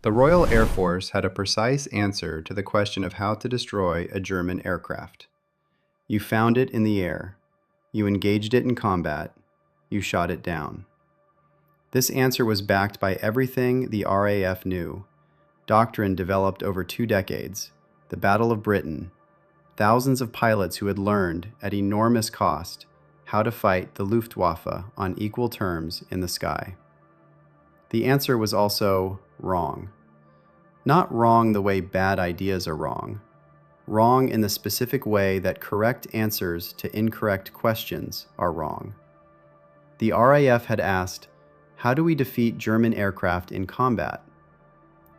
The Royal Air Force had a precise answer to the question of how to destroy a German aircraft. You found it in the air. You engaged it in combat. You shot it down. This answer was backed by everything the RAF knew. Doctrine developed over 2 decades, the Battle of Britain, thousands of pilots who had learned, at enormous cost, how to fight the Luftwaffe on equal terms in the sky. The answer was also wrong. Not wrong the way bad ideas are wrong. Wrong in the specific way that correct answers to incorrect questions are wrong. The RAF had asked, how do we defeat German aircraft in combat?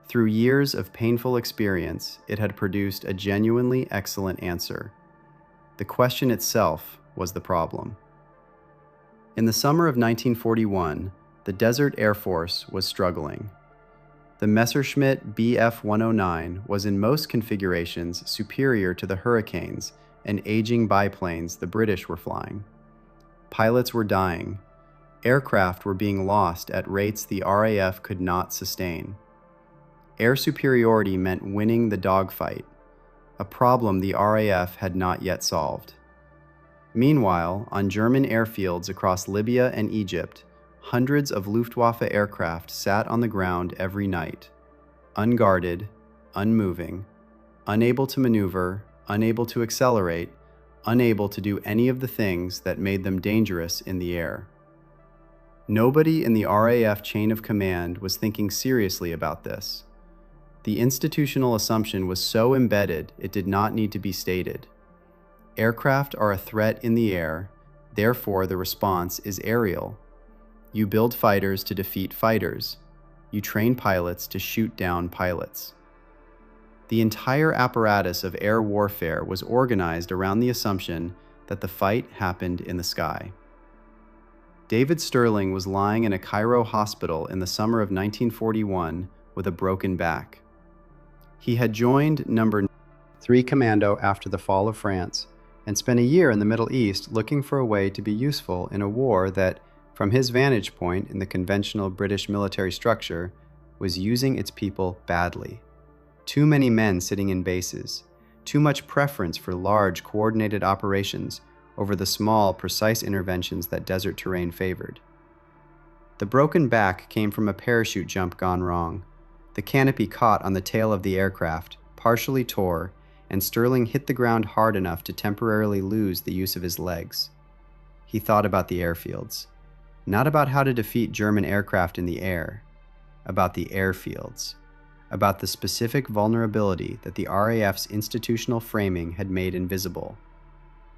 Through years of painful experience, it had produced a genuinely excellent answer. The question itself was the problem. In the summer of 1941, the Desert Air Force was struggling. The Messerschmitt Bf 109 was in most configurations superior to the Hurricanes and aging biplanes the British were flying. Pilots were dying. Aircraft were being lost at rates the RAF could not sustain. Air superiority meant winning the dogfight, a problem the RAF had not yet solved. Meanwhile, on German airfields across Libya and Egypt, hundreds of Luftwaffe aircraft sat on the ground every night, unguarded, unmoving, unable to maneuver, unable to accelerate, unable to do any of the things that made them dangerous in the air. Nobody in the RAF chain of command was thinking seriously about this. The institutional assumption was so embedded it did not need to be stated. Aircraft are a threat in the air, therefore the response is aerial. You build fighters to defeat fighters. You train pilots to shoot down pilots. The entire apparatus of air warfare was organized around the assumption that the fight happened in the sky. David Stirling was lying in a Cairo hospital in the summer of 1941 with a broken back. He had joined No. 3 Commando after the fall of France and spent a year in the Middle East looking for a way to be useful in a war that, from his vantage point in the conventional British military structure, was using its people badly. Too many men sitting in bases, too much preference for large, coordinated operations over the small, precise interventions that desert terrain favored. The broken back came from a parachute jump gone wrong. The canopy caught on the tail of the aircraft, partially tore, and Stirling hit the ground hard enough to temporarily lose the use of his legs. He thought about the airfields. Not about how to defeat German aircraft in the air, about the airfields, about the specific vulnerability that the RAF's institutional framing had made invisible.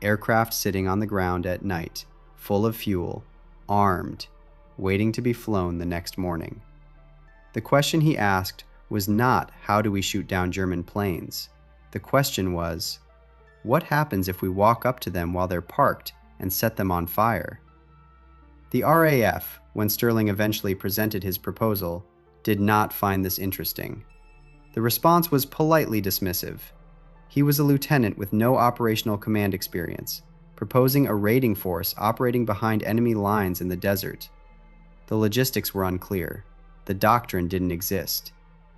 Aircraft sitting on the ground at night, full of fuel, armed, waiting to be flown the next morning. The question he asked was not, how do we shoot down German planes? The question was, what happens if we walk up to them while they're parked and set them on fire? The RAF, when Stirling eventually presented his proposal, did not find this interesting. The response was politely dismissive. He was a lieutenant with no operational command experience, proposing a raiding force operating behind enemy lines in the desert. The logistics were unclear. The doctrine didn't exist.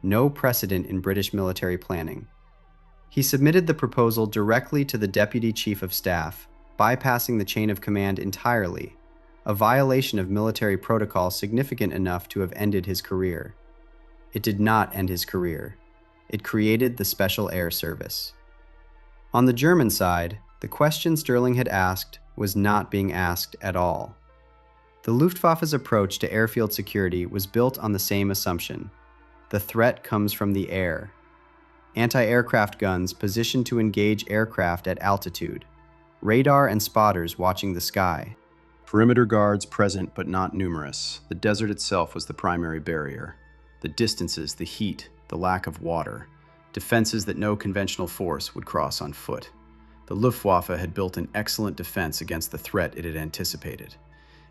No precedent in British military planning. He submitted the proposal directly to the Deputy Chief of Staff, bypassing the chain of command entirely, a violation of military protocol significant enough to have ended his career. It did not end his career. It created the Special Air Service. On the German side, the question Stirling had asked was not being asked at all. The Luftwaffe's approach to airfield security was built on the same assumption. The threat comes from the air. Anti-aircraft guns positioned to engage aircraft at altitude. Radar and spotters watching the sky. Perimeter guards present but not numerous. The desert itself was the primary barrier. The distances, the heat, the lack of water. Defenses that no conventional force would cross on foot. The Luftwaffe had built an excellent defense against the threat it had anticipated.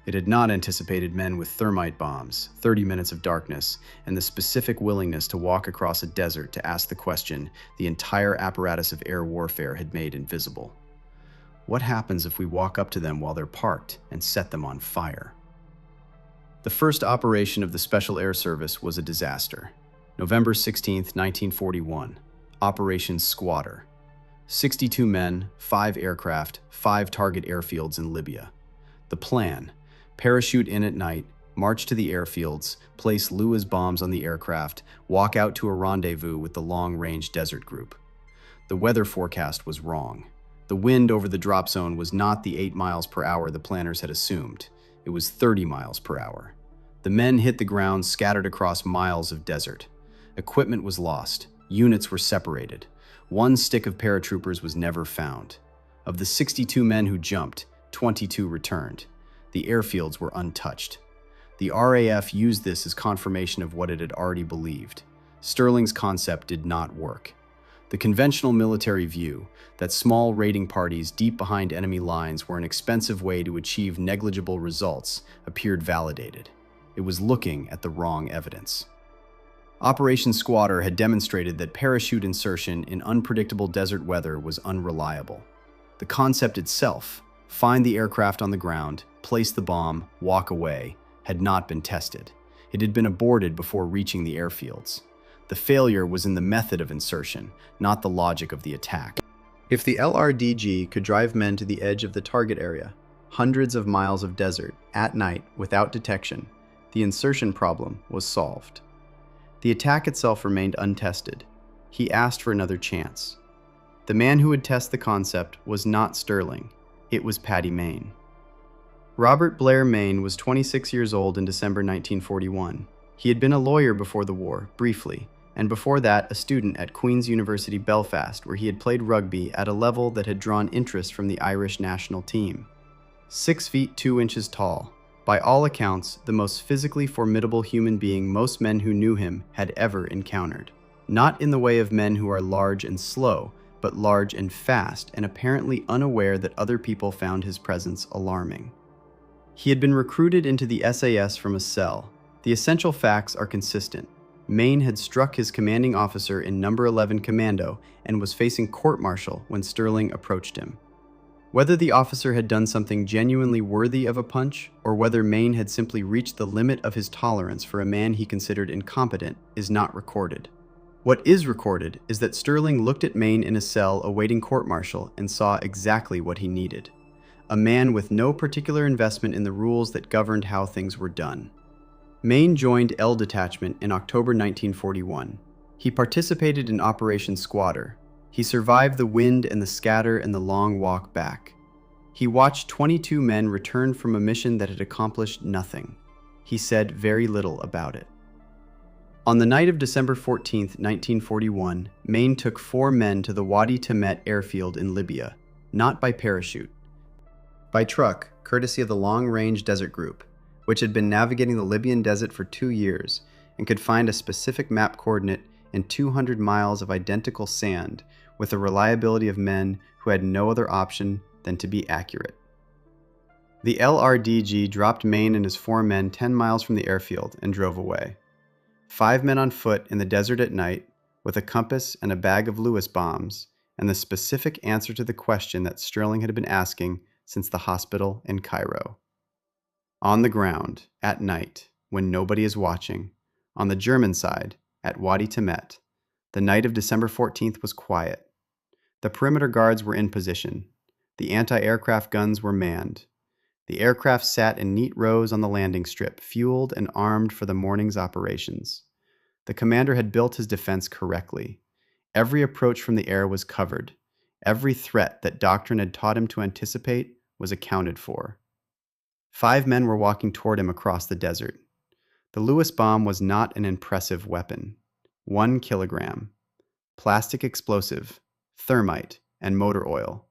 It had not anticipated men with thermite bombs, 30 minutes of darkness, and the specific willingness to walk across a desert to ask the question the entire apparatus of air warfare had made invisible. What happens if we walk up to them while they're parked and set them on fire? The first operation of the Special Air Service was a disaster. November 16th, 1941. Operation Squatter. 62 men, 5 aircraft, 5 target airfields in Libya. The plan: parachute in at night, march to the airfields, place Lewis bombs on the aircraft, walk out to a rendezvous with the long-range desert group. The weather forecast was wrong. The wind over the drop zone was not the 8 miles per hour the planners had assumed. It was 30 miles per hour. The men hit the ground scattered across miles of desert. Equipment was lost. Units were separated. One stick of paratroopers was never found. Of the 62 men who jumped, 22 returned. The airfields were untouched. The RAF used this as confirmation of what it had already believed. Stirling's concept did not work. The conventional military view that small raiding parties deep behind enemy lines were an expensive way to achieve negligible results appeared validated. It was looking at the wrong evidence. Operation Squatter had demonstrated that parachute insertion in unpredictable desert weather was unreliable. The concept itself, find the aircraft on the ground, place the bomb, walk away, had not been tested. It had been aborted before reaching the airfields. The failure was in the method of insertion, not the logic of the attack. If the LRDG could drive men to the edge of the target area, hundreds of miles of desert, at night, without detection, the insertion problem was solved. The attack itself remained untested. He asked for another chance. The man who would test the concept was not Stirling. It was Paddy Mayne. Robert Blair Mayne was 26 years old in December 1941. He had been a lawyer before the war, briefly, and before that a student at Queen's University Belfast, where he had played rugby at a level that had drawn interest from the Irish national team. 6 feet 2 inches tall. By all accounts, the most physically formidable human being most men who knew him had ever encountered. Not in the way of men who are large and slow, but large and fast, and apparently unaware that other people found his presence alarming. He had been recruited into the SAS from a cell. The essential facts are consistent. Mayne had struck his commanding officer in No. 11 Commando and was facing court-martial when Stirling approached him. Whether the officer had done something genuinely worthy of a punch, or whether Mayne had simply reached the limit of his tolerance for a man he considered incompetent, is not recorded. What is recorded is that Stirling looked at Mayne in a cell awaiting court-martial and saw exactly what he needed. A man with no particular investment in the rules that governed how things were done. Mayne joined L Detachment in October 1941. He participated in Operation Squatter. He survived the wind and the scatter and the long walk back. He watched 22 men return from a mission that had accomplished nothing. He said very little about it. On the night of December 14, 1941, Mayne took 4 men to the Wadi Tamet airfield in Libya, not by parachute. By truck, courtesy of the Long-Range Desert Group, which had been navigating the Libyan desert for 2 years and could find a specific map coordinate in 200 miles of identical sand with the reliability of men who had no other option than to be accurate. The LRDG dropped Mayne and his 4 men 10 miles from the airfield and drove away. 5 men on foot in the desert at night with a compass and a bag of Lewis bombs and the specific answer to the question that Stirling had been asking since the hospital in Cairo. On the ground, at night, when nobody is watching, on the German side, at Wadi Tamet, the night of December 14th was quiet. The perimeter guards were in position. The anti-aircraft guns were manned. The aircraft sat in neat rows on the landing strip, fueled and armed for the morning's operations. The commander had built his defense correctly. Every approach from the air was covered. Every threat that doctrine had taught him to anticipate was accounted for. 5 men were walking toward him across the desert. The Lewis bomb was not an impressive weapon. 1 kilogram. Plastic explosive, thermite, and motor oil.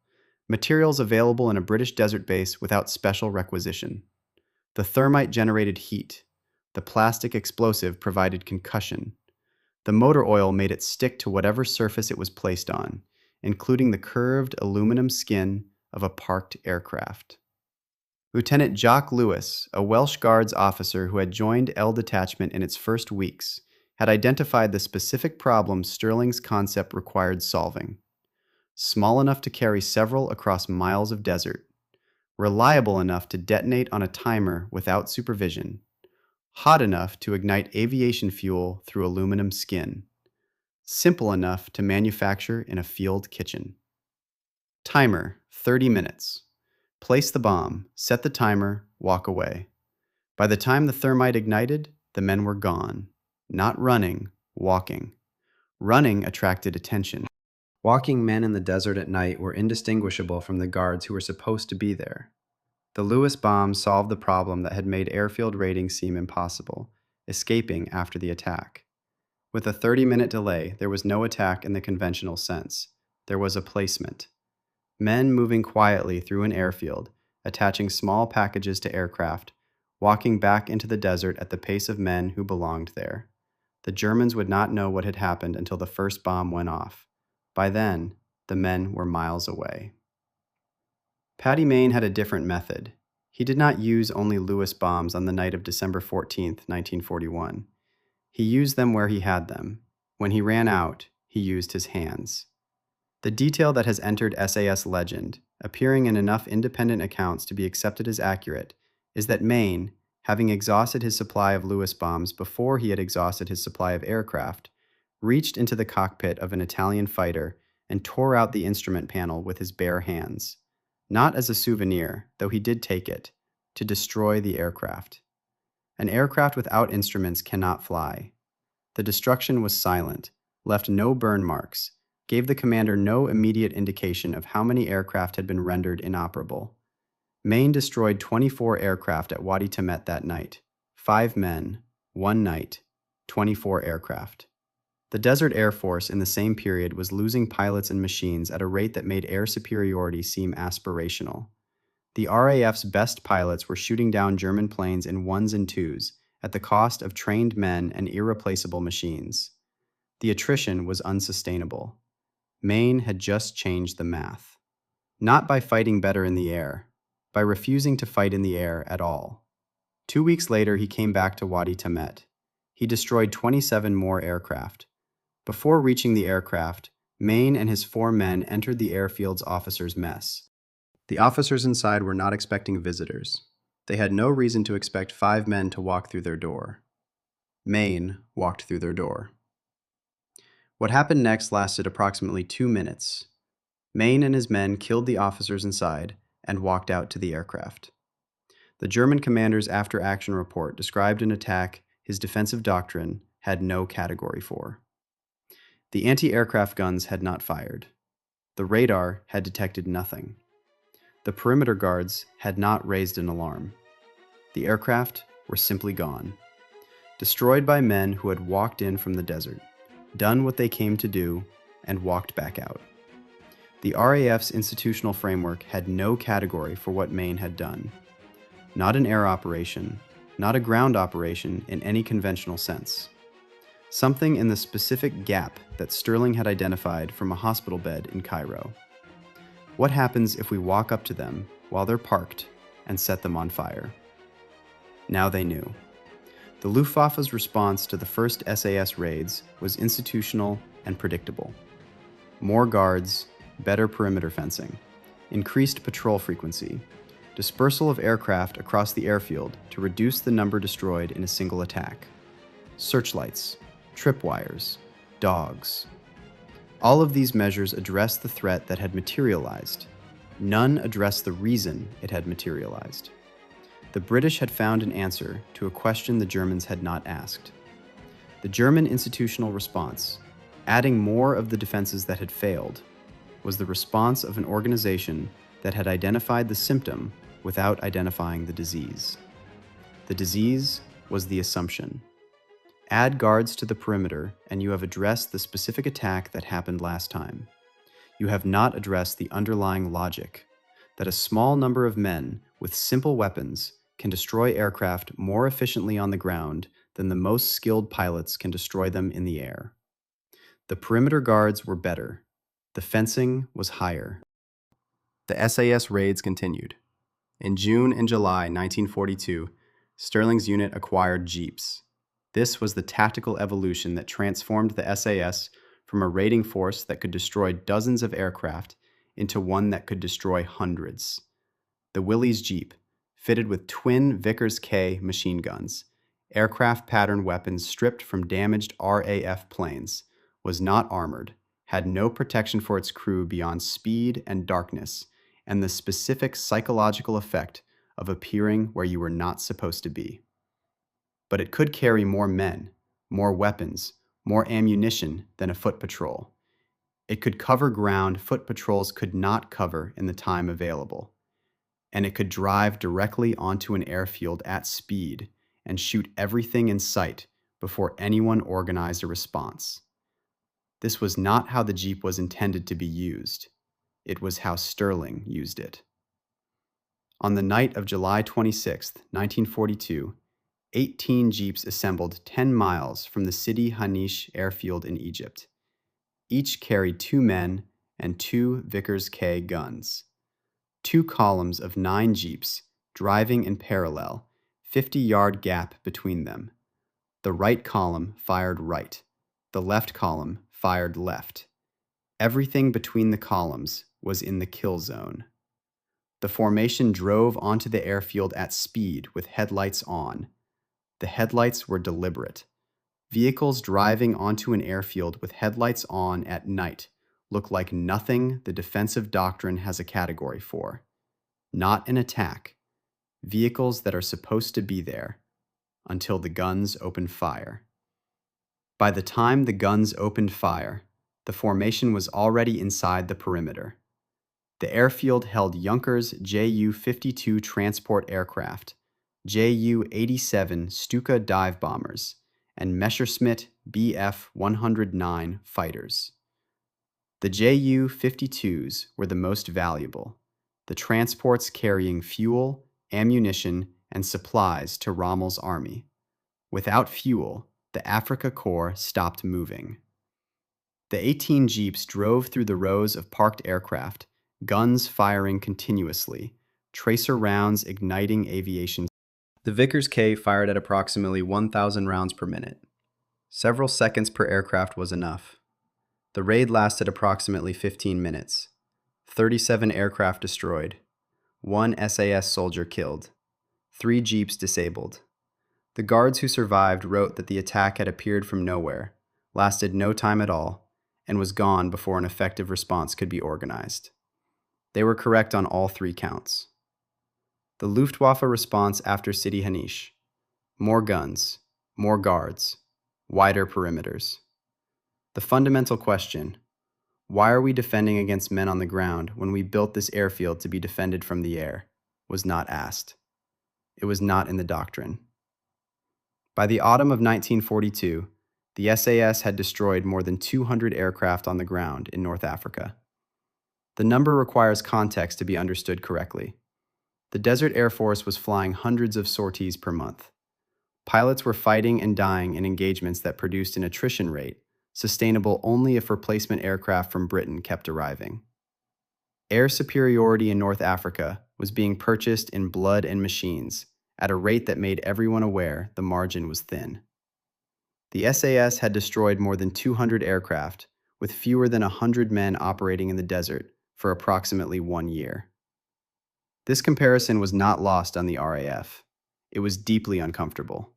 Materials available in a British desert base without special requisition. The thermite generated heat. The plastic explosive provided concussion. The motor oil made it stick to whatever surface it was placed on, including the curved aluminum skin of a parked aircraft. Lieutenant Jock Lewis, a Welsh Guards officer who had joined L Detachment in its first weeks, had identified the specific problem Stirling's concept required solving. Small enough to carry several across miles of desert, reliable enough to detonate on a timer without supervision, hot enough to ignite aviation fuel through aluminum skin, simple enough to manufacture in a field kitchen. Timer, 30 minutes. Place the bomb, set the timer, walk away. By the time the thermite ignited, the men were gone. Not running, walking. Running attracted attention. Walking men in the desert at night were indistinguishable from the guards who were supposed to be there. The Lewis bomb solved the problem that had made airfield raiding seem impossible, escaping after the attack. With a 30-minute delay, there was no attack in the conventional sense. There was a placement. Men moving quietly through an airfield, attaching small packages to aircraft, walking back into the desert at the pace of men who belonged there. The Germans would not know what had happened until the first bomb went off. By then, the men were miles away. Paddy Mayne had a different method. He did not use only Lewis bombs on the night of December 14, 1941. He used them where he had them. When he ran out, he used his hands. The detail that has entered SAS legend, appearing in enough independent accounts to be accepted as accurate, is that Mayne, having exhausted his supply of Lewis bombs before he had exhausted his supply of aircraft, reached into the cockpit of an Italian fighter and tore out the instrument panel with his bare hands, not as a souvenir, though he did take it, to destroy the aircraft. An aircraft without instruments cannot fly. The destruction was silent, left no burn marks, gave the commander no immediate indication of how many aircraft had been rendered inoperable. Mayne destroyed 24 aircraft at Wadi Tamet that night. 5 men, 1 night, 24 aircraft. The Desert Air Force in the same period was losing pilots and machines at a rate that made air superiority seem aspirational. The RAF's best pilots were shooting down German planes in ones and twos at the cost of trained men and irreplaceable machines. The attrition was unsustainable. Mayne had just changed the math. Not by fighting better in the air, by refusing to fight in the air at all. 2 weeks later, he came back to Wadi Tamet. He destroyed 27 more aircraft. Before reaching the aircraft, Mayne and his 4 men entered the airfield's officers' mess. The officers inside were not expecting visitors. They had no reason to expect 5 men to walk through their door. Mayne walked through their door. What happened next lasted approximately 2 minutes. Mayne and his men killed the officers inside and walked out to the aircraft. The German commander's after-action report described an attack his defensive doctrine had no category for. The anti-aircraft guns had not fired. The radar had detected nothing. The perimeter guards had not raised an alarm. The aircraft were simply gone. Destroyed by men who had walked in from the desert, done what they came to do, and walked back out. The RAF's institutional framework had no category for what Mayne had done. Not an air operation, not a ground operation in any conventional sense. Something in the specific gap that Stirling had identified from a hospital bed in Cairo. What happens if we walk up to them while they're parked and set them on fire? Now they knew. The Luftwaffe's response to the first SAS raids was institutional and predictable. More guards, better perimeter fencing, increased patrol frequency, dispersal of aircraft across the airfield to reduce the number destroyed in a single attack, searchlights, tripwires, dogs. All of these measures addressed the threat that had materialized. None addressed the reason it had materialized. The British had found an answer to a question the Germans had not asked. The German institutional response, adding more of the defenses that had failed, was the response of an organization that had identified the symptom without identifying the disease. The disease was the assumption. Add guards to the perimeter and you have addressed the specific attack that happened last time. You have not addressed the underlying logic that a small number of men with simple weapons can destroy aircraft more efficiently on the ground than the most skilled pilots can destroy them in the air. The perimeter guards were better. The fencing was higher. The SAS raids continued. In June and July 1942, Stirling's unit acquired jeeps. This was the tactical evolution that transformed the SAS from a raiding force that could destroy dozens of aircraft into one that could destroy hundreds. The Willys Jeep, fitted with twin Vickers K machine guns, Aircraft pattern weapons stripped from damaged RAF planes, was not armored, had no protection for its crew beyond speed and darkness, and the specific psychological effect of appearing where you were not supposed to be. But it could carry more men, more weapons, more ammunition than a foot patrol. It could cover ground foot patrols could not cover in the time available. And it could drive directly onto an airfield at speed and shoot everything in sight before anyone organized a response. This was not how the Jeep was intended to be used. It was how Stirling used it. On the night of July 26, 1942, 18 Jeeps assembled 10 miles from the Sidi Hanish airfield in Egypt. Each carried 2 men and 2 Vickers K guns. 2 columns of 9 Jeeps, driving in parallel, 50-yard gap between them. The right column fired right. The left column fired left. Everything between the columns was in the kill zone. The formation drove onto the airfield at speed with headlights on. The headlights were deliberate. Vehicles driving onto an airfield with headlights on at night look like nothing the defensive doctrine has a category for. Not an attack. Vehicles that are supposed to be there until the guns open fire. By the time the guns opened fire, the formation was already inside the perimeter. The airfield held Junkers Ju-52 transport aircraft, Ju-87 Stuka dive bombers, and Messerschmitt Bf-109 fighters. The Ju-52s were the most valuable, the transports carrying fuel, ammunition, and supplies to Rommel's army. Without fuel, the Afrika Korps stopped moving. The 18 Jeeps drove through the rows of parked aircraft, guns firing continuously, tracer rounds igniting aviation. The Vickers K fired at approximately 1,000 rounds per minute. Several seconds per aircraft was enough. The raid lasted approximately 15 minutes. 37 aircraft destroyed. 1 SAS soldier killed. 3 Jeeps disabled. The guards who survived wrote that the attack had appeared from nowhere, lasted no time at all, and was gone before an effective response could be organized. They were correct on all 3 counts. The Luftwaffe response after Sidi Hanish: more guns, more guards, wider perimeters. The fundamental question: why are we defending against men on the ground when we built this airfield to be defended from the air? Was not asked. It was not in the doctrine. By the autumn of 1942, the SAS had destroyed more than 200 aircraft on the ground in North Africa. The number requires context to be understood correctly. The Desert Air Force was flying hundreds of sorties per month. Pilots were fighting and dying in engagements that produced an attrition rate, sustainable only if replacement aircraft from Britain kept arriving. Air superiority in North Africa was being purchased in blood and machines, at a rate that made everyone aware the margin was thin. The SAS had destroyed more than 200 aircraft, with fewer than 100 men operating in the desert for approximately 1 year. This comparison was not lost on the RAF. It was deeply uncomfortable.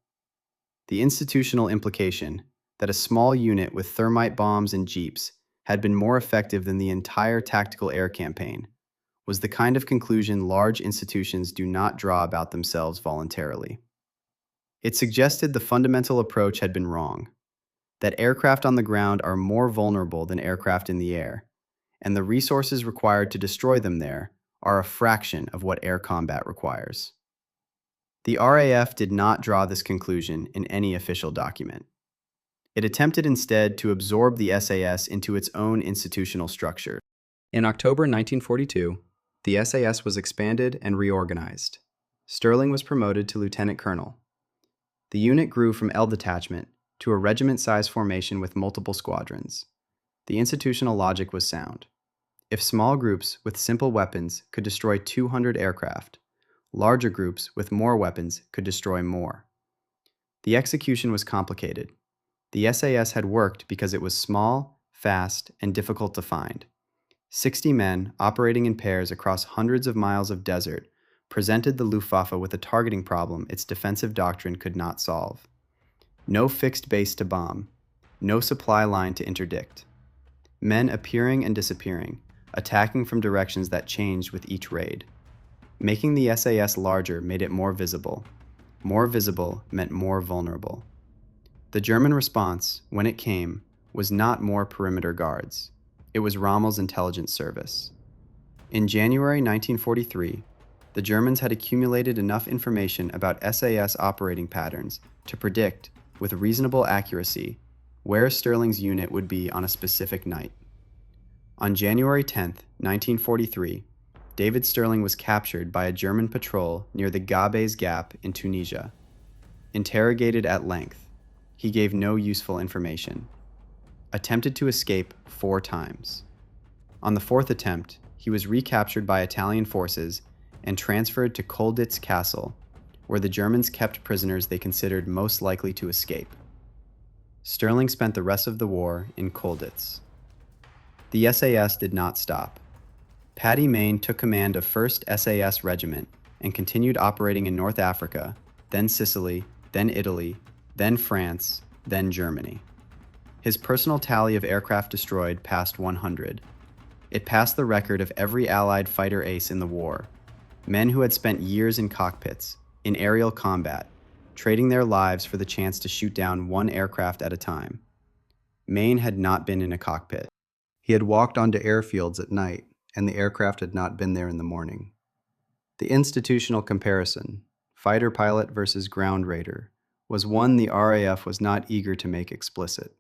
The institutional implication that a small unit with thermite bombs and jeeps had been more effective than the entire tactical air campaign was the kind of conclusion large institutions do not draw about themselves voluntarily. It suggested the fundamental approach had been wrong, that aircraft on the ground are more vulnerable than aircraft in the air, and the resources required to destroy them there are a fraction of what air combat requires. The RAF did not draw this conclusion in any official document. It attempted instead to absorb the SAS into its own institutional structure. In October 1942, the SAS was expanded and reorganized. Stirling was promoted to lieutenant colonel. The unit grew from L detachment to a regiment-sized formation with multiple squadrons. The institutional logic was sound. If small groups with simple weapons could destroy 200 aircraft, larger groups with more weapons could destroy more. The execution was complicated. The SAS had worked because it was small, fast, and difficult to find. 60 men operating in pairs across hundreds of miles of desert presented the Luftwaffe with a targeting problem its defensive doctrine could not solve. No fixed base to bomb, no supply line to interdict. Men appearing and disappearing, attacking from directions that changed with each raid. Making the SAS larger made it more visible. More visible meant more vulnerable. The German response, when it came, was not more perimeter guards. It was Rommel's intelligence service. In January 1943, the Germans had accumulated enough information about SAS operating patterns to predict, with reasonable accuracy, where Stirling's unit would be on a specific night. On January 10, 1943, David Stirling was captured by a German patrol near the Gabes Gap in Tunisia. Interrogated at length, he gave no useful information. Attempted to escape 4 times. On the 4th attempt, he was recaptured by Italian forces and transferred to Colditz Castle, where the Germans kept prisoners they considered most likely to escape. Stirling spent the rest of the war in Colditz. The SAS did not stop. Paddy Mayne took command of 1st SAS Regiment and continued operating in North Africa, then Sicily, then Italy, then France, then Germany. His personal tally of aircraft destroyed passed 100. It passed the record of every Allied fighter ace in the war, men who had spent years in cockpits, in aerial combat, trading their lives for the chance to shoot down one aircraft at a time. Mayne had not been in a cockpit. He had walked onto airfields at night, and the aircraft had not been there in the morning. The institutional comparison, fighter pilot versus ground raider, was one the RAF was not eager to make explicit.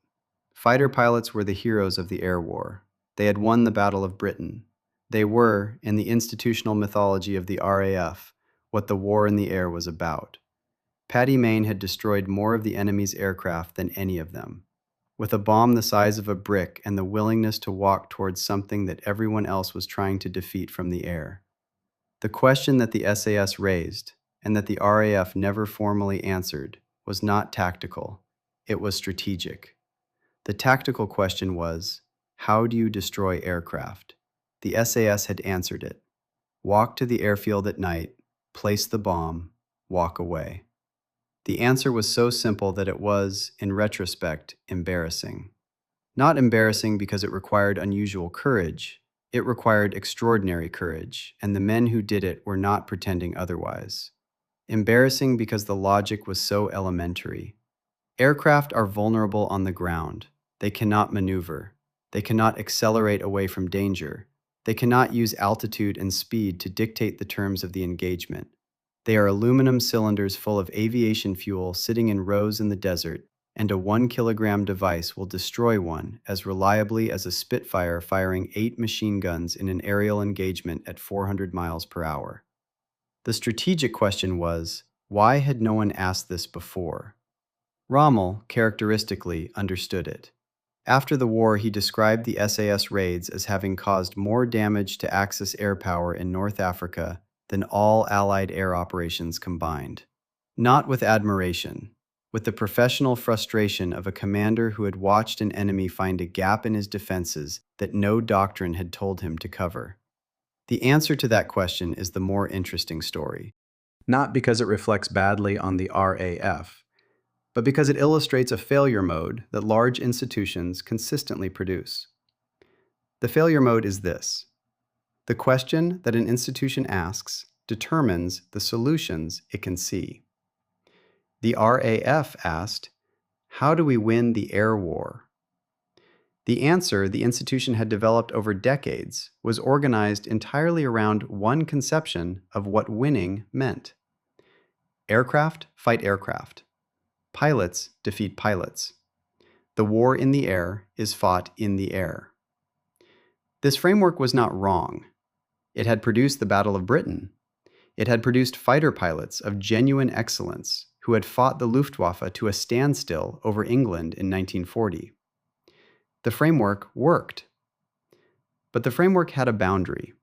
Fighter pilots were the heroes of the air war. They had won the Battle of Britain. They were, in the institutional mythology of the RAF, what the war in the air was about. Paddy Mayne had destroyed more of the enemy's aircraft than any of them. With a bomb the size of a brick and the willingness to walk towards something that everyone else was trying to defeat from the air. The question that the SAS raised, and that the RAF never formally answered, was not tactical. It was strategic. The tactical question was, how do you destroy aircraft? The SAS had answered it. Walk to the airfield at night, place the bomb, walk away. The answer was so simple that it was, in retrospect, embarrassing. Not embarrassing because it required unusual courage. It required extraordinary courage, and the men who did it were not pretending otherwise. Embarrassing because the logic was so elementary. Aircraft are vulnerable on the ground. They cannot maneuver. They cannot accelerate away from danger. They cannot use altitude and speed to dictate the terms of the engagement. They are aluminum cylinders full of aviation fuel sitting in rows in the desert, and a 1-kilogram device will destroy one as reliably as a Spitfire firing 8 machine guns in an aerial engagement at 400 miles per hour. The strategic question was, why had no one asked this before? Rommel, characteristically, understood it. After the war, he described the SAS raids as having caused more damage to Axis air power in North Africa than all Allied air operations combined. Not with admiration, with the professional frustration of a commander who had watched an enemy find a gap in his defenses that no doctrine had told him to cover. The answer to that question is the more interesting story, not because it reflects badly on the RAF, but because it illustrates a failure mode that large institutions consistently produce. The failure mode is this. The question that an institution asks determines the solutions it can see. The RAF asked, how do we win the air war? The answer the institution had developed over decades was organized entirely around one conception of what winning meant. Aircraft fight aircraft. Pilots defeat pilots. The war in the air is fought in the air. This framework was not wrong. It had produced the Battle of Britain. It had produced fighter pilots of genuine excellence who had fought the Luftwaffe to a standstill over England in 1940. The framework worked. But the framework had a boundary,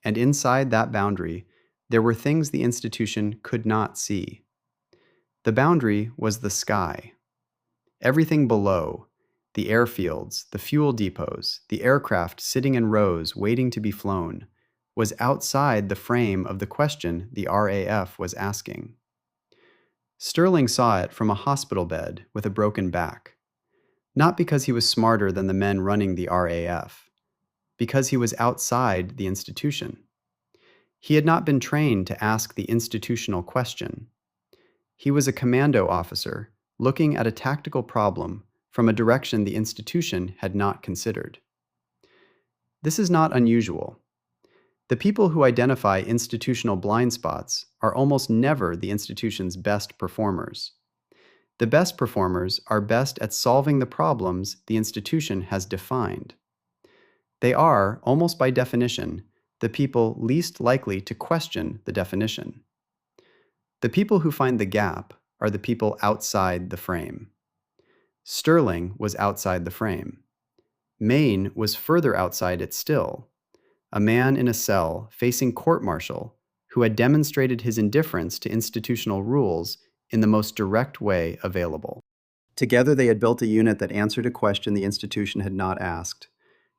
and inside that boundary, there were things the institution could not see. The boundary was the sky. Everything below, the airfields, the fuel depots, the aircraft sitting in rows waiting to be flown, was outside the frame of the question the RAF was asking. Stirling saw it from a hospital bed with a broken back, not because he was smarter than the men running the RAF, because he was outside the institution. He had not been trained to ask the institutional question. He was a commando officer looking at a tactical problem from a direction the institution had not considered. This is not unusual. The people who identify institutional blind spots are almost never the institution's best performers. The best performers are best at solving the problems the institution has defined. They are, almost by definition, the people least likely to question the definition. The people who find the gap are the people outside the frame. Stirling was outside the frame. Mayne was further outside it still, a man in a cell facing court-martial who had demonstrated his indifference to institutional rules in the most direct way available. Together they had built a unit that answered a question the institution had not asked,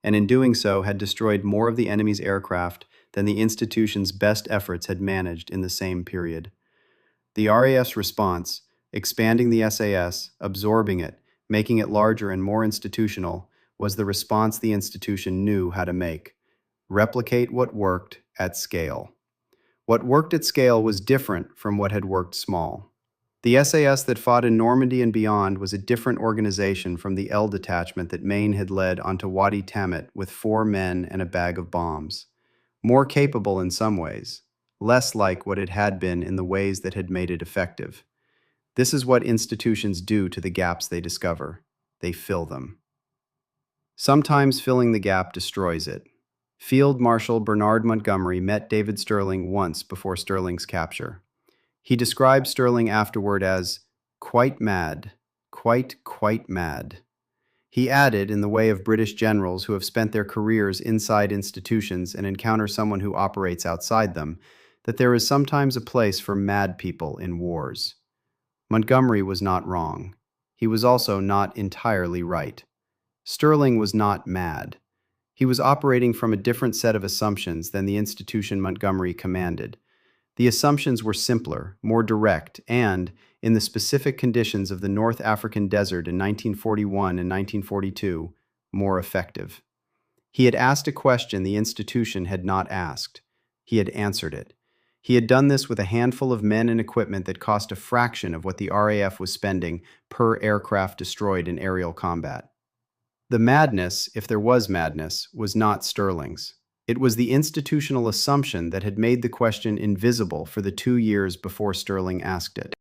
and in doing so had destroyed more of the enemy's aircraft than the institution's best efforts had managed in the same period. The RAF's response, expanding the SAS, absorbing it, making it larger and more institutional, was the response the institution knew how to make. Replicate what worked at scale. What worked at scale was different from what had worked small. The SAS that fought in Normandy and beyond was a different organization from the L detachment that Mayne had led onto Wadi Tamit with 4 men and a bag of bombs. More capable in some ways, less like what it had been in the ways that had made it effective. This is what institutions do to the gaps they discover. They fill them. Sometimes filling the gap destroys it. Field Marshal Bernard Montgomery met David Stirling once before Stirling's capture. He described Stirling afterward as quite mad, quite mad. He added, in the way of British generals who have spent their careers inside institutions and encounter someone who operates outside them, that there is sometimes a place for mad people in wars. Montgomery was not wrong. He was also not entirely right. Stirling was not mad. He was operating from a different set of assumptions than the institution Montgomery commanded. The assumptions were simpler, more direct, and, in the specific conditions of the North African desert in 1941 and 1942, more effective. He had asked a question the institution had not asked. He had answered it. He had done this with a handful of men and equipment that cost a fraction of what the RAF was spending per aircraft destroyed in aerial combat. The madness, if there was madness, was not Stirling's. It was the institutional assumption that had made the question invisible for the 2 years before Stirling asked it.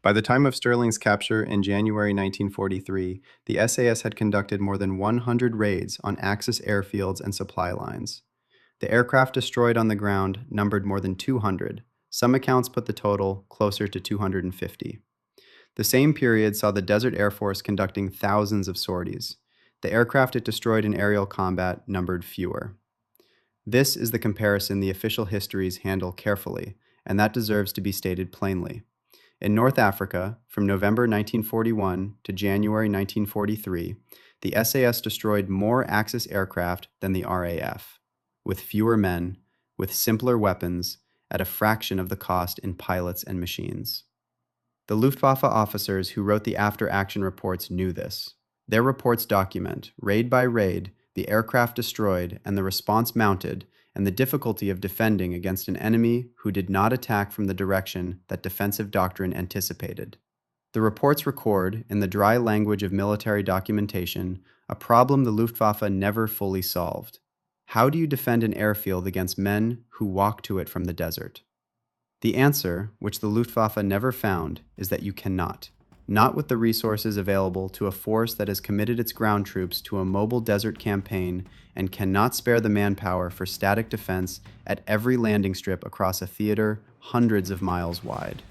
By the time of Stirling's capture in January 1943, the SAS had conducted more than 100 raids on Axis airfields and supply lines. The aircraft destroyed on the ground numbered more than 200. Some accounts put the total closer to 250. The same period saw the Desert Air Force conducting thousands of sorties. The aircraft it destroyed in aerial combat numbered fewer. This is the comparison the official histories handle carefully, and that deserves to be stated plainly. In North Africa, from November 1941 to January 1943, the SAS destroyed more Axis aircraft than the RAF, with fewer men, with simpler weapons, at a fraction of the cost in pilots and machines. The Luftwaffe officers who wrote the after-action reports knew this. Their reports document, raid by raid, the aircraft destroyed and the response mounted, and the difficulty of defending against an enemy who did not attack from the direction that defensive doctrine anticipated. The reports record, in the dry language of military documentation, a problem the Luftwaffe never fully solved. How do you defend an airfield against men who walk to it from the desert? The answer, which the Luftwaffe never found, is that you cannot. Not with the resources available to a force that has committed its ground troops to a mobile desert campaign and cannot spare the manpower for static defense at every landing strip across a theater hundreds of miles wide.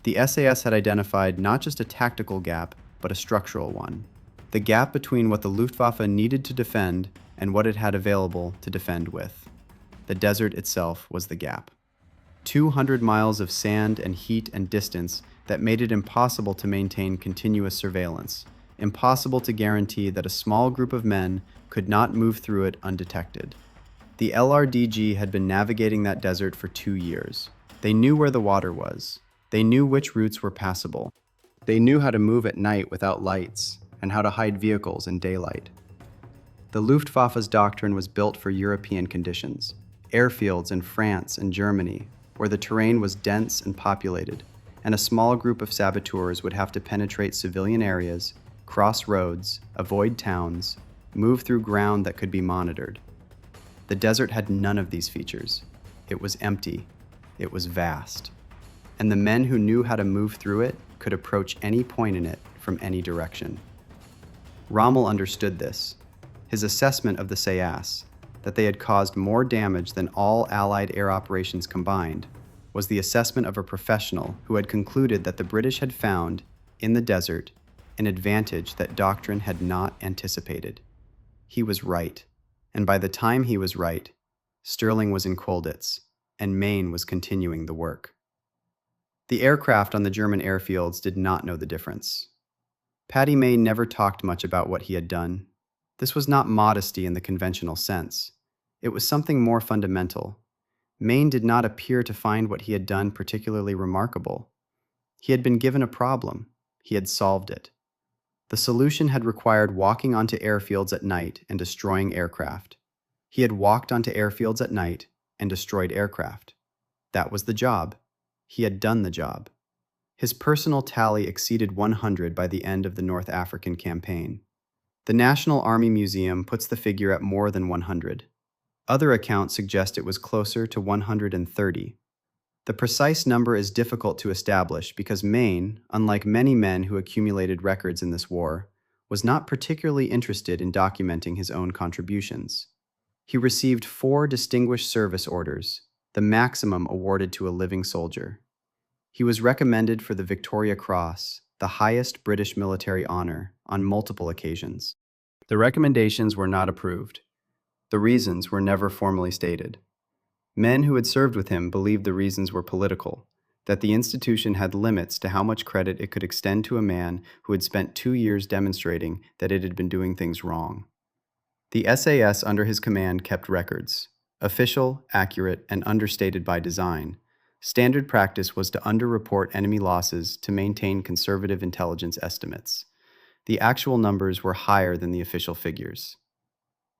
The SAS had identified not just a tactical gap, but a structural one. The gap between what the Luftwaffe needed to defend and what it had available to defend with. The desert itself was the gap. 200 miles of sand and heat and distance that made it impossible to maintain continuous surveillance, impossible to guarantee that a small group of men could not move through it undetected. The LRDG had been navigating that desert for 2 years. They knew where the water was. They knew which routes were passable. They knew how to move at night without lights and how to hide vehicles in daylight. The Luftwaffe's doctrine was built for European conditions, airfields in France and Germany, where the terrain was dense and populated, and a small group of saboteurs would have to penetrate civilian areas, cross roads, avoid towns, move through ground that could be monitored. The desert had none of these features. It was empty. It was vast. And the men who knew how to move through it could approach any point in it from any direction. Rommel understood this. His assessment of the Sayas, that they had caused more damage than all Allied air operations combined, was the assessment of a professional who had concluded that the British had found, in the desert, an advantage that doctrine had not anticipated. He was right, and by the time he was right, Stirling was in Colditz, and Mayne was continuing the work. The aircraft on the German airfields did not know the difference. Paddy Mayne never talked much about what he had done. This was not modesty in the conventional sense. It was something more fundamental. Mayne did not appear to find what he had done particularly remarkable. He had been given a problem. He had solved it. The solution had required walking onto airfields at night and destroying aircraft. He had walked onto airfields at night and destroyed aircraft. That was the job. He had done the job. His personal tally exceeded 100 by the end of the North African campaign. The National Army Museum puts the figure at more than 100. Other accounts suggest it was closer to 130. The precise number is difficult to establish because Mayne, unlike many men who accumulated records in this war, was not particularly interested in documenting his own contributions. He received 4 Distinguished Service Orders, the maximum awarded to a living soldier. He was recommended for the Victoria Cross, the highest British military honor, on multiple occasions. The recommendations were not approved. The reasons were never formally stated. Men who had served with him believed the reasons were political, that the institution had limits to how much credit it could extend to a man who had spent 2 years demonstrating that it had been doing things wrong. The SAS under his command kept records, official, accurate, and understated by design. Standard practice was to underreport enemy losses to maintain conservative intelligence estimates. The actual numbers were higher than the official figures.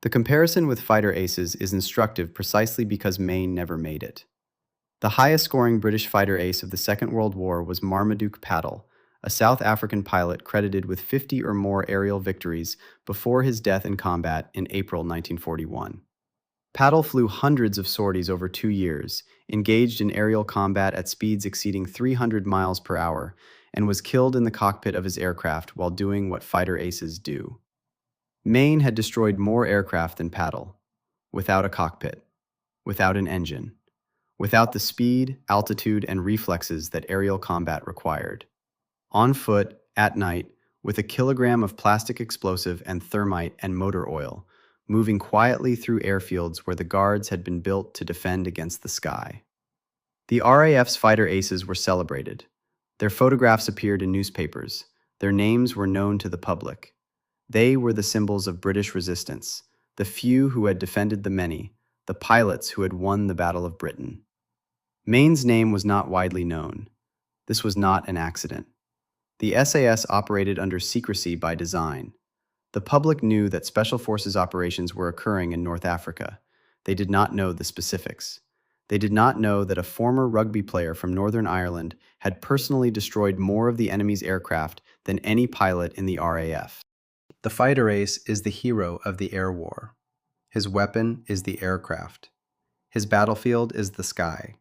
The comparison with fighter aces is instructive precisely because Mayne never made it. The highest-scoring British fighter ace of the Second World War was Marmaduke Paddle, a South African pilot credited with 50 or more aerial victories before his death in combat in April 1941. Paddle flew hundreds of sorties over 2 years, engaged in aerial combat at speeds exceeding 300 miles per hour, and was killed in the cockpit of his aircraft while doing what fighter aces do. Mayne had destroyed more aircraft than Paddle, without a cockpit, without an engine, without the speed, altitude, and reflexes that aerial combat required. On foot, at night, with a kilogram of plastic explosive and thermite and motor oil, moving quietly through airfields where the guards had been built to defend against the sky. The RAF's fighter aces were celebrated. Their photographs appeared in newspapers. Their names were known to the public. They were the symbols of British resistance, the few who had defended the many, the pilots who had won the Battle of Britain. Mayne's name was not widely known. This was not an accident. The SAS operated under secrecy by design. The public knew that Special Forces operations were occurring in North Africa. They did not know the specifics. They did not know that a former rugby player from Northern Ireland had personally destroyed more of the enemy's aircraft than any pilot in the RAF. The fighter ace is the hero of the air war. His weapon is the aircraft. His battlefield is the sky.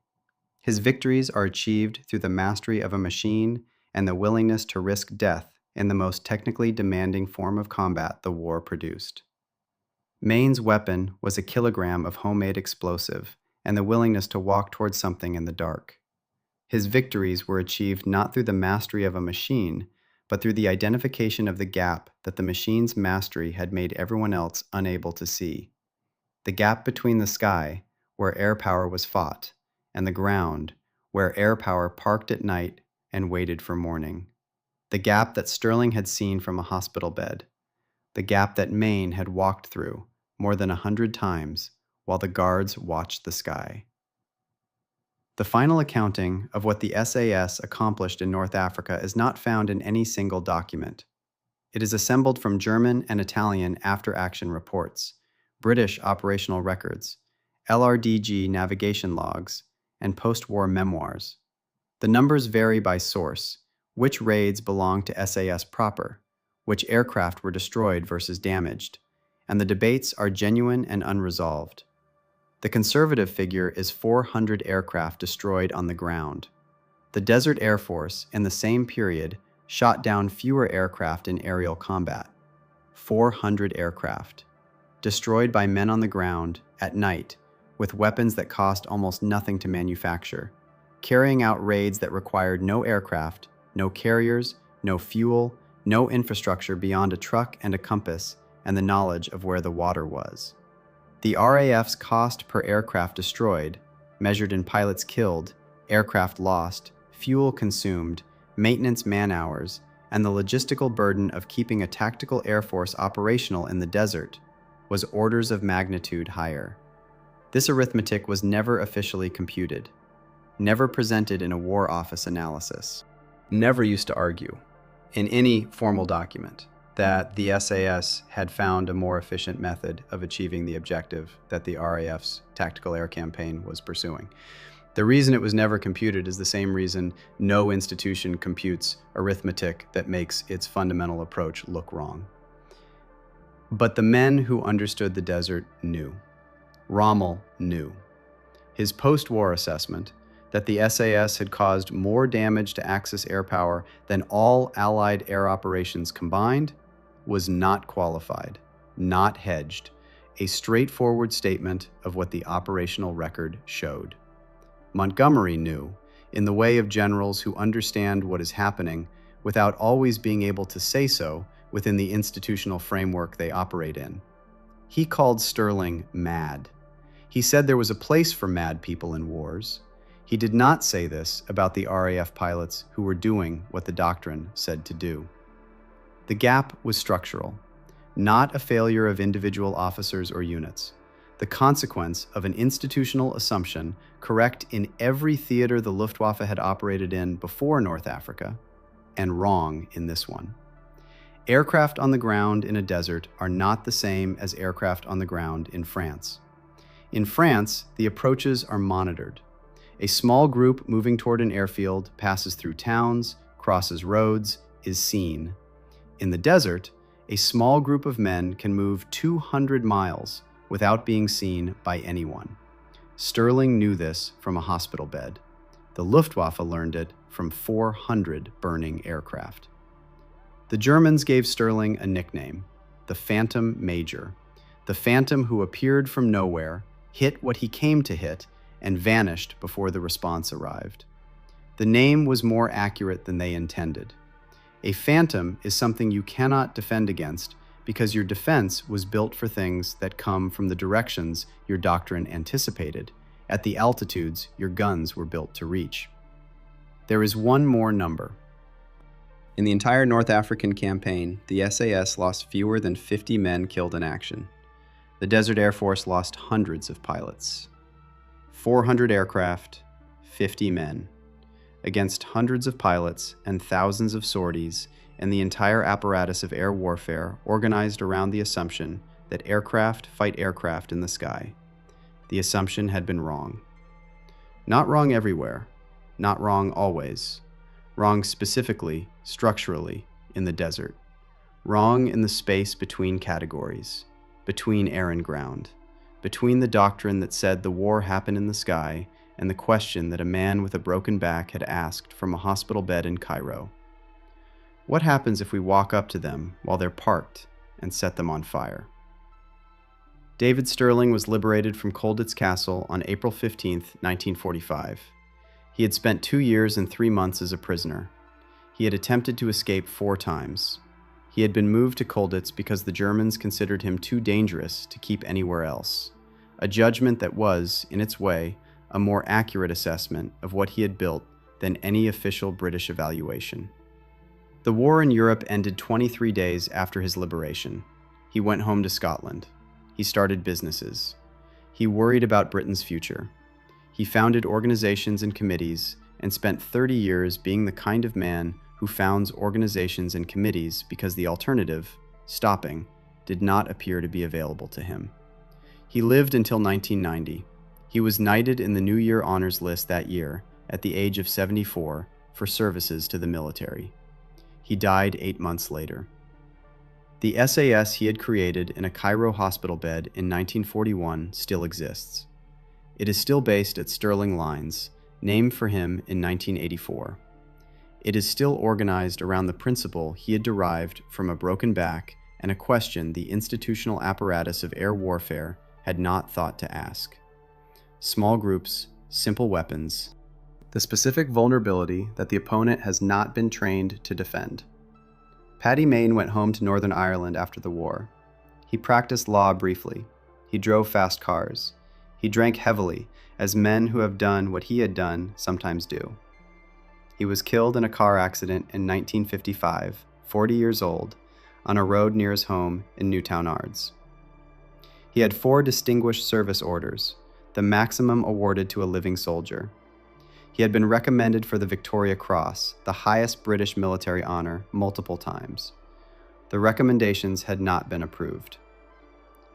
His victories are achieved through the mastery of a machine and the willingness to risk death in the most technically demanding form of combat the war produced. Mayne's weapon was a kilogram of homemade explosive and the willingness to walk towards something in the dark. His victories were achieved not through the mastery of a machine, but through the identification of the gap that the machine's mastery had made everyone else unable to see. The gap between the sky, where air power was fought, and the ground, where air power parked at night and waited for morning. The gap that Stirling had seen from a hospital bed. The gap that Mayne had walked through more than 100 times while the guards watched the sky. The final accounting of what the SAS accomplished in North Africa is not found in any single document. It is assembled from German and Italian after-action reports, British operational records, LRDG navigation logs, and post-war memoirs. The numbers vary by source, which raids belong to SAS proper, which aircraft were destroyed versus damaged, and the debates are genuine and unresolved. The conservative figure is 400 aircraft destroyed on the ground. The Desert Air Force, in the same period, shot down fewer aircraft in aerial combat. 400 aircraft, destroyed by men on the ground, at night, with weapons that cost almost nothing to manufacture, carrying out raids that required no aircraft, no carriers, no fuel, no infrastructure beyond a truck and a compass, and the knowledge of where the water was. The RAF's cost per aircraft destroyed, measured in pilots killed, aircraft lost, fuel consumed, maintenance man-hours, and the logistical burden of keeping a tactical air force operational in the desert, was orders of magnitude higher. This arithmetic was never officially computed, never presented in a War Office analysis, never used to argue, in any formal document, that the SAS had found a more efficient method of achieving the objective that the RAF's tactical air campaign was pursuing. The reason it was never computed is the same reason no institution computes arithmetic that makes its fundamental approach look wrong. But the men who understood the desert knew. Rommel knew. His post-war assessment that the SAS had caused more damage to Axis air power than all Allied air operations combined was not qualified, not hedged, a straightforward statement of what the operational record showed. Montgomery knew, in the way of generals who understand what is happening without always being able to say so within the institutional framework they operate in. He called Stirling mad. He said there was a place for mad people in wars. He did not say this about the RAF pilots who were doing what the doctrine said to do. The gap was structural, not a failure of individual officers or units, the consequence of an institutional assumption correct in every theater the Luftwaffe had operated in before North Africa, and wrong in this one. Aircraft on the ground in a desert are not the same as aircraft on the ground in France. In France, the approaches are monitored. A small group moving toward an airfield passes through towns, crosses roads, is seen. In the desert, a small group of men can move 200 miles without being seen by anyone. Stirling knew this from a hospital bed. The Luftwaffe learned it from 400 burning aircraft. The Germans gave Stirling a nickname, the Phantom Major, the Phantom who appeared from nowhere, hit what he came to hit, and vanished before the response arrived. The name was more accurate than they intended. A phantom is something you cannot defend against because your defense was built for things that come from the directions your doctrine anticipated, at the altitudes your guns were built to reach. There is one more number. In the entire North African campaign, the SAS lost fewer than 50 men killed in action. The Desert Air Force lost hundreds of pilots. 400 aircraft, 50 men, against hundreds of pilots and thousands of sorties and the entire apparatus of air warfare organized around the assumption that aircraft fight aircraft in the sky. The assumption had been wrong. Not wrong everywhere, not wrong always, wrong specifically, structurally, in the desert, wrong in the space between categories, between air and ground, between the doctrine that said the war happened in the sky and the question that a man with a broken back had asked from a hospital bed in Cairo. What happens if we walk up to them while they're parked and set them on fire? David Stirling was liberated from Colditz Castle on April 15, 1945. He had spent 2 years and 3 months as a prisoner. He had attempted to escape 4 times. He had been moved to Colditz because the Germans considered him too dangerous to keep anywhere else, a judgment that was, in its way, a more accurate assessment of what he had built than any official British evaluation. The war in Europe ended 23 days after his liberation. He went home to Scotland. He started businesses. He worried about Britain's future. He founded organizations and committees and spent 30 years being the kind of man who founds organizations and committees because the alternative, stopping, did not appear to be available to him. He lived until 1990. He was knighted in the New Year Honors List that year, at the age of 74, for services to the military. He died 8 months later. The SAS he had created in a Cairo hospital bed in 1941 still exists. It is still based at Stirling Lines, named for him in 1984. It is still organized around the principle he had derived from a broken back and a question the institutional apparatus of air warfare had not thought to ask. Small groups, simple weapons, the specific vulnerability that the opponent has not been trained to defend. Paddy Mayne went home to Northern Ireland after the war. He practiced law briefly. He drove fast cars. He drank heavily, as men who have done what he had done sometimes do. He was killed in a car accident in 1955, 40 years old, on a road near his home in Newtown Ards. He had 4 distinguished service orders, the maximum awarded to a living soldier. He had been recommended for the Victoria Cross, the highest British military honor, multiple times. The recommendations had not been approved.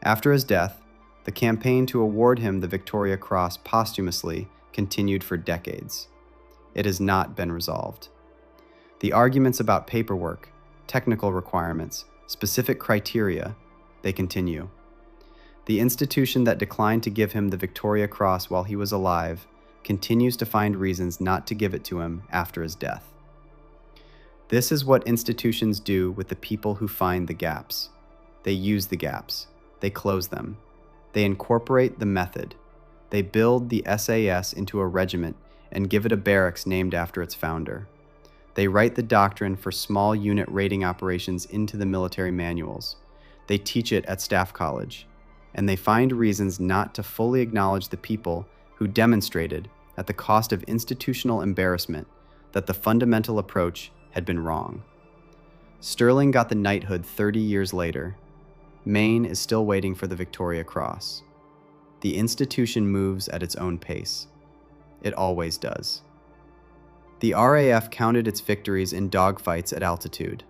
After his death, the campaign to award him the Victoria Cross posthumously continued for decades. It has not been resolved. The arguments about paperwork, technical requirements, specific criteria, they continue. The institution that declined to give him the Victoria Cross while he was alive continues to find reasons not to give it to him after his death. This is what institutions do with the people who find the gaps. They use the gaps. They close them. They incorporate the method. They build the SAS into a regiment and give it a barracks named after its founder. They write the doctrine for small unit raiding operations into the military manuals. They teach it at staff college. And they find reasons not to fully acknowledge the people who demonstrated, at the cost of institutional embarrassment, that the fundamental approach had been wrong. Stirling got the knighthood 30 years later. Mayne is still waiting for the Victoria Cross. The institution moves at its own pace. It always does. The RAF counted its victories in dogfights at altitude.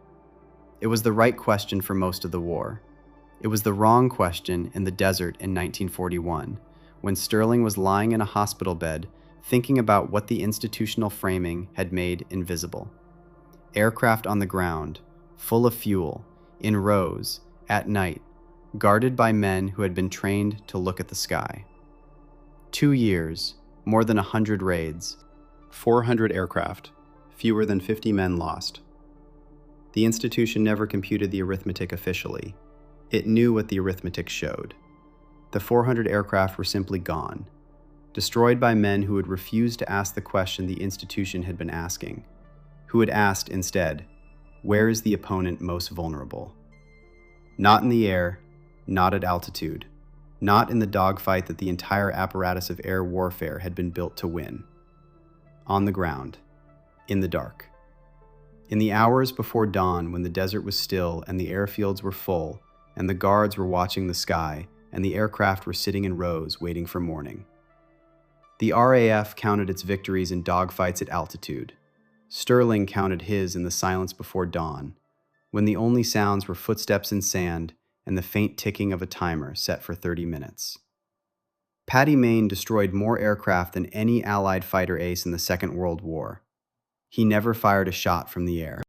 It was the right question for most of the war. It was the wrong question in the desert in 1941, when Stirling was lying in a hospital bed thinking about what the institutional framing had made invisible. Aircraft on the ground, full of fuel, in rows, at night, guarded by men who had been trained to look at the sky. 2 years, more than 100 raids, 400 aircraft, fewer than 50 men lost. The institution never computed the arithmetic officially. It knew what the arithmetic showed. The 400 aircraft were simply gone, destroyed by men who had refused to ask the question the institution had been asking, who had asked instead, where is the opponent most vulnerable? Not in the air, not at altitude, not in the dogfight that the entire apparatus of air warfare had been built to win. On the ground, in the dark. In the hours before dawn, when the desert was still and the airfields were full, and the guards were watching the sky, and the aircraft were sitting in rows waiting for morning. The RAF counted its victories in dogfights at altitude. Stirling counted his in the silence before dawn, when the only sounds were footsteps in sand and the faint ticking of a timer set for 30 minutes. Paddy Mayne destroyed more aircraft than any Allied fighter ace in the Second World War. He never fired a shot from the air.